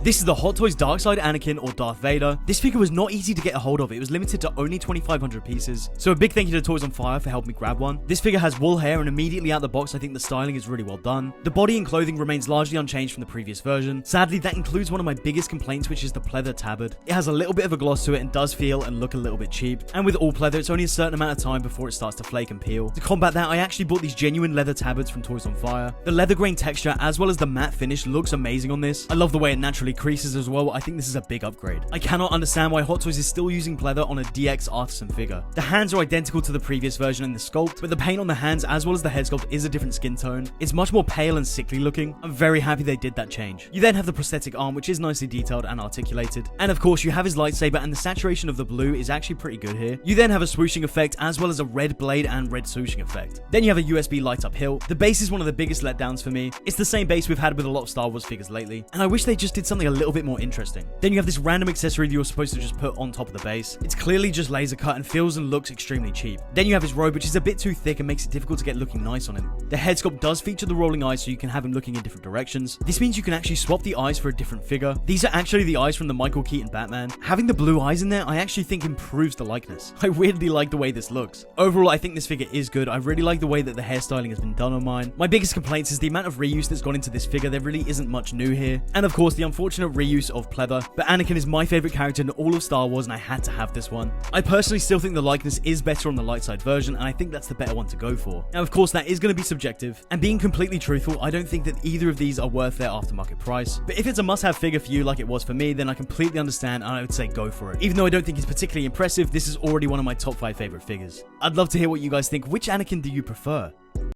This is the Hot Toys Darkside Anakin or Darth Vader. This figure was not easy to get a hold of. It was limited to only 2,500 pieces. So a big thank you to Toys on Fire for helping me grab one. This figure has wool hair, and immediately out the box I think the styling is really well done. The body and clothing remains largely unchanged from the previous version. Sadly, that includes one of my biggest complaints, which is the pleather tabard. It has a little bit of a gloss to it and does feel and look a little bit cheap. And with all pleather, it's only a certain amount of time before it starts to flake and peel. To combat that, I actually bought these genuine leather tabards from Toys on Fire. The leather grain texture as well as the matte finish looks amazing on this. I love the way it naturally creases as well. I think this is a big upgrade. I cannot understand why Hot Toys is still using pleather on a DX Artisan figure. The hands are identical to the previous version in the sculpt, but the paint on the hands as well as the head sculpt is a different skin tone. It's much more pale and sickly looking. I'm very happy they did that change. You then have the prosthetic arm, which is nicely detailed and articulated. And of course, you have his lightsaber, and the saturation of the blue is actually pretty good here. You then have a swooshing effect as well as a red blade and red swooshing effect. Then you have a USB light up hilt. The base is one of the biggest letdowns for me. It's the same base we've had with a lot of Star Wars figures lately, and I wish they just did something a little bit more interesting. Then you have this random accessory that you're supposed to just put on top of the base. It's clearly just laser cut and feels and looks extremely cheap. Then you have his robe, which is a bit too thick and makes it difficult to get looking nice on him. The head sculpt does feature the rolling eyes, so you can have him looking in different directions. This means you can actually swap the eyes for a different figure. These are actually the eyes from the Michael Keaton Batman. Having the blue eyes in there, I actually think improves the likeness. I weirdly like the way this looks. Overall, I think this figure is good. I really like the way that the hairstyling has been done on mine. My biggest complaints is the amount of reuse that's gone into this figure. There really isn't much new here. And of course, the unfortunate reuse of pleather. But Anakin is my favorite character in all of Star Wars, and I had to have this one. I personally still think the likeness is better on the light side version, and I think that's the better one to go for. Now, of course, that is going to be subjective, and being completely truthful, I don't think that either of these are worth their aftermarket price. But if it's a must-have figure for you like it was for me, then I completely understand, and I would say go for it. Even though I don't think it's particularly impressive, this is already one of my top 5 favorite figures. I'd love to hear what you guys think. Which Anakin do you prefer?